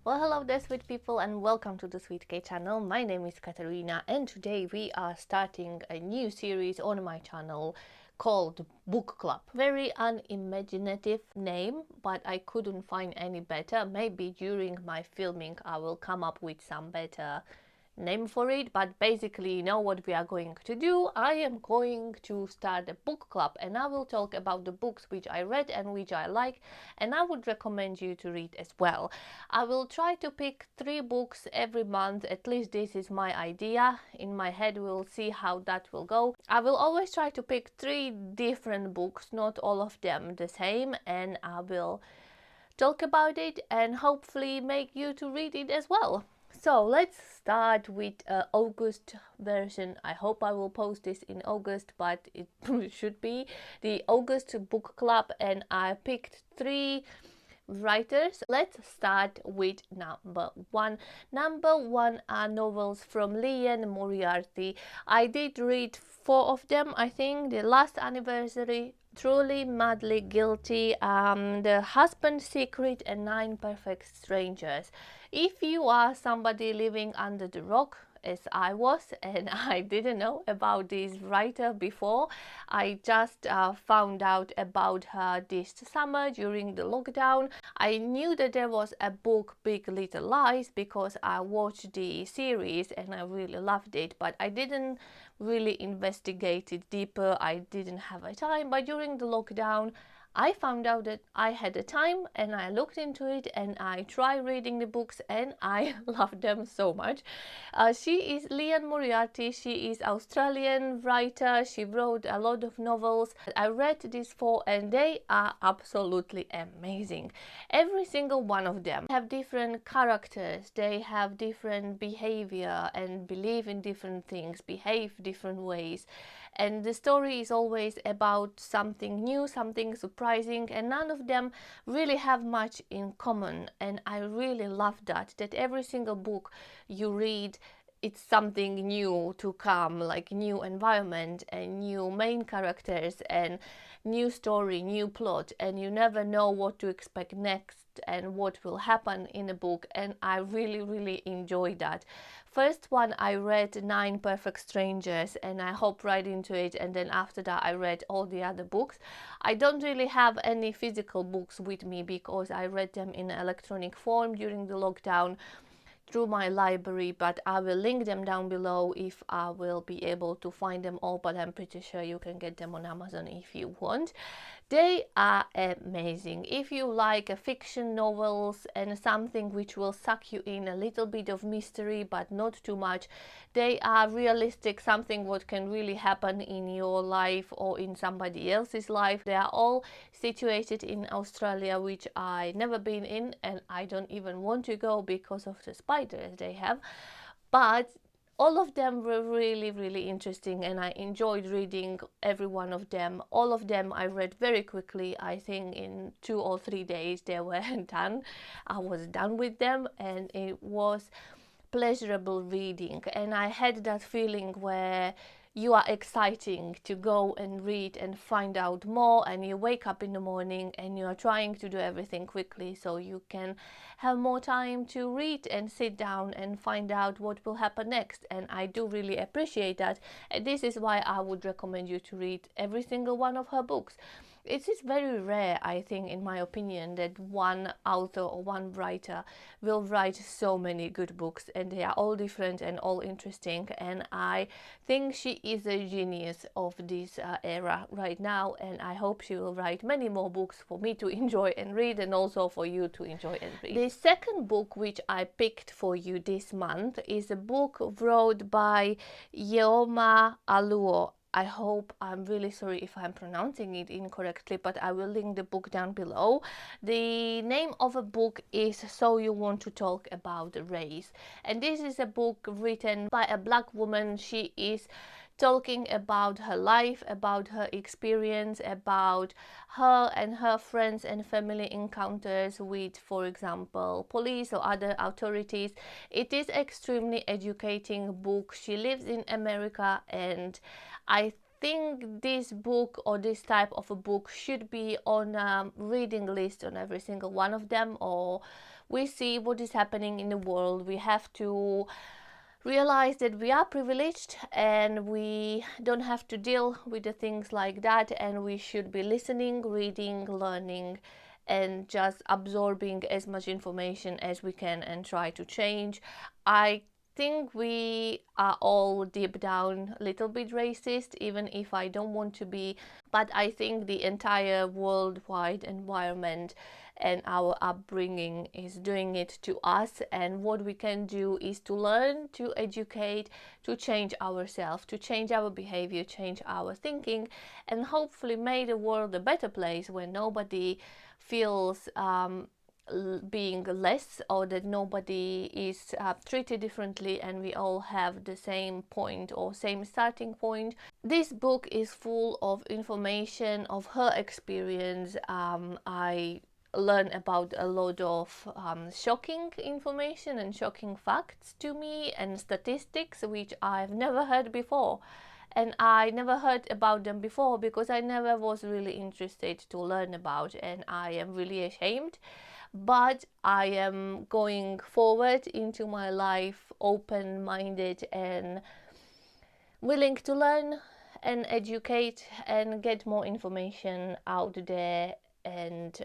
Well, hello there, sweet people, and welcome to the Sweet K channel. My name is Katarina, and today we are starting a new series on my channel called Book Club. Very unimaginative name, but I couldn't find any better. Maybe during my filming I will come up with some better name for it, but basically you know what we are going to do. I am going to start a book club, and I will talk about the books which I read and which I like, and I would recommend you to read as well. I will try to pick 3 books every month, at least this is my idea. In my head we'll see how that will go. I will always try to pick 3 different books, not all of them the same, and I will talk about it and hopefully make you to read it as well. So let's start with August version. I hope I will post this in August, but it should be the August book club, and I picked 3 writers. Let's start with number 1. Number 1 are novels from Liane Moriarty. I did read 4 of them, I think. The Last Anniversary, Truly Madly Guilty, The Husband's Secret, and 9 Perfect Strangers. If you are somebody living under the rock, as I was, and I didn't know about this writer before, I just found out about her this summer during the lockdown. I knew that there was a book, Big Little Lies, because I watched the series and I really loved it, but I didn't really investigate it deeper. I didn't have a time, but during the lockdown I found out that I had a time, and I looked into it and I tried reading the books, and I loved them so much. She is Liane Moriarty. She is Australian writer. She wrote a lot of novels. I read these 4 and they are absolutely amazing. Every single one of them have different characters. They have different behavior and believe in different things, behave different ways. And the story is always about something new, something surprising, and none of them really have much in common. And I really love that every single book you read, it's something new to come, like new environment and new main characters and new story, new plot, and you never know what to expect next and what will happen in the book, and I really enjoy that. First one I read 9 Perfect Strangers, and I hopped right into it, and then after that I read all the other books. I don't really have any physical books with me because I read them in electronic form during the lockdown through my library, but I will link them down below if I will be able to find them all, but I'm pretty sure you can get them on Amazon if you want. They are amazing. If you like fiction novels and something which will suck you in, a little bit of mystery but not too much, they are realistic, something what can really happen in your life or in somebody else's life. They are all situated in Australia, which I never been in, and I don't even want to go because of the spiders they have, but all of them were really interesting, and I enjoyed reading every one of them. All of them I read very quickly. I think in 2 or 3 days they were done. I was done with them, and it was pleasurable reading, and I had that feeling where you are exciting to go and read and find out more, and you wake up in the morning and you are trying to do everything quickly so you can have more time to read and sit down and find out what will happen next. And I do really appreciate that, and this is why I would recommend you to read every single one of her books. It is very rare, I think, in my opinion, that one author or one writer will write so many good books, and they are all different and all interesting, and I think she is a genius of this era right now, and I hope she will write many more books for me to enjoy and read, and also for you to enjoy and read. The second book which I picked for you this month is a book wrote by Ijeoma Oluo. I hope, I'm really sorry if I'm pronouncing it incorrectly, but I will link the book down below. The name of a book is So You Want to Talk About Race, and this is a book written by a black woman. She is talking about her life, about her experience, about her and her friends and family encounters with, for example, police or other authorities. It is extremely educating book. She lives in America, and I think this book or this type of a book should be on a reading list on every single one of them, or we see what is happening in the world, we have to realize that we are privileged and we don't have to deal with the things like that, and we should be listening, reading, learning, and just absorbing as much information as we can and try to change. I think we are all deep down a little bit racist, even if I don't want to be, but I think the entire worldwide environment and our upbringing is doing it to us, and what we can do is to learn, to educate, to change ourselves, to change our behavior, change our thinking, and hopefully make the world a better place where nobody feels being less, or that nobody is treated differently, and we all have the same point or same starting point. This book is full of information of her experience. I learn about a lot of shocking information and shocking facts to me, and statistics which I've never heard before, and I never heard about them before because I never was really interested to learn about, and I am really ashamed. But I am going forward into my life open-minded and willing to learn and educate and get more information out there, and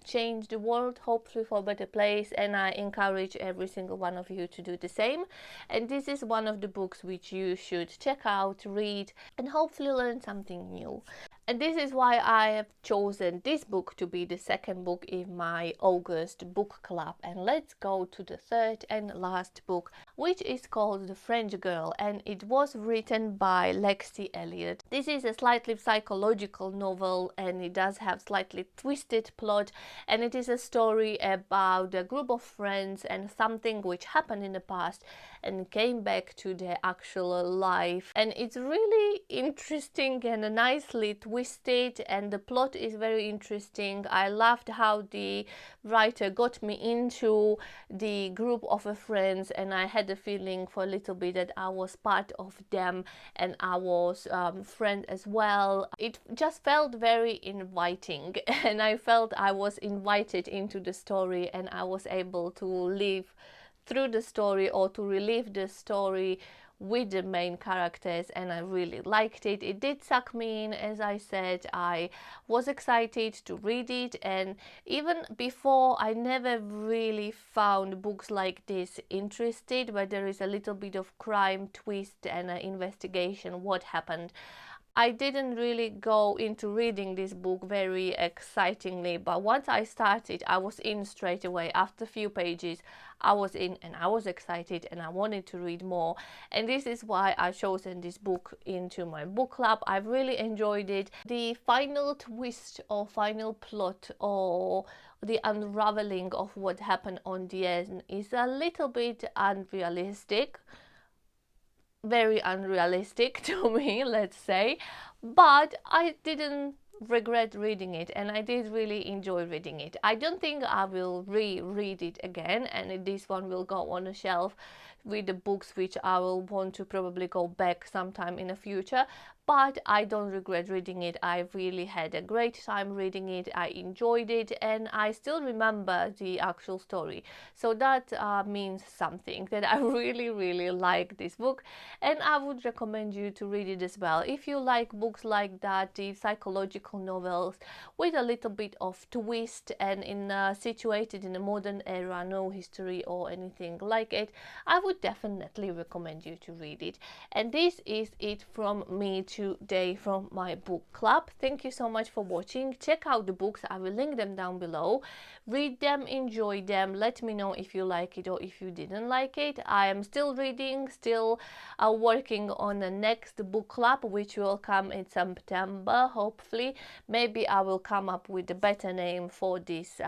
change the world, hopefully for a better place. And I encourage every single one of you to do the same, and this is one of the books which you should check out, read, and hopefully learn something new. And this is why I have chosen this book to be the second book in my August book club. And let's go to the third and last book, which is called The French Girl, and it was written by Lexie Elliott. This is a slightly psychological novel, and it does have slightly twisted plot, and it is a story about a group of friends and something which happened in the past and came back to their actual life. And it's really interesting and nicely twisted, and the plot is very interesting. I loved how the writer got me into the group of friends, and I had the feeling for a little bit that I was part of them and I was friend as well. It just felt very inviting and I felt I was invited into the story, and I was able to live through the story or to relive the story with the main characters, and I really liked it. It did suck me in, as I said. I was excited to read it, and even before, I never really found books like this interested, where there is a little bit of crime twist and an investigation what happened. I didn't really go into reading this book very excitingly, but once I started, I was in straight away. After a few pages, I was in and I was excited and I wanted to read more. And this is why I've chosen this book into my book club. I've really enjoyed it. The final twist or final plot or the unraveling of what happened on the end is a little bit unrealistic. Very unrealistic to me, let's say, but I didn't regret reading it, and I did really enjoy reading it. I don't think I will reread it again, and this one will go on a shelf with the books which I will want to probably go back sometime in the future, but I don't regret reading it. I really had a great time reading it. I enjoyed it, and I still remember the actual story, so that means something, that I really like this book, and I would recommend you to read it as well. If you like books like that, the psychological novels with a little bit of twist and situated in a modern era, no history or anything like it, I would definitely recommend you to read it. And this is it from me today from my book club. Thank you so much for watching. Check out the books, I will link them down below. Read them, enjoy them, let me know if you like it or if you didn't like it. I am still reading, still working on the next book club, which will come in September, hopefully. Maybe I will come up with a better name for this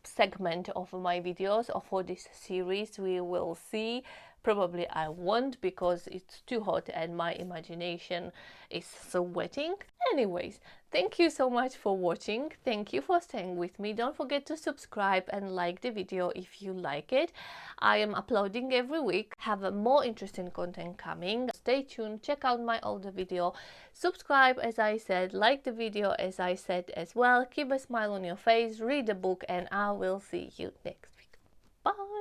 segment of my videos or for this series. We will see. Probably I won't, because it's too hot and my imagination is sweating. Anyways, thank you so much for watching. Thank you for staying with me. Don't forget to subscribe and like the video if you like it. I am uploading every week. Have a more interesting content coming. Stay tuned. Check out my older video. Subscribe, as I said. Like the video, as I said as well. Keep a smile on your face. Read the book, and I will see you next week. Bye!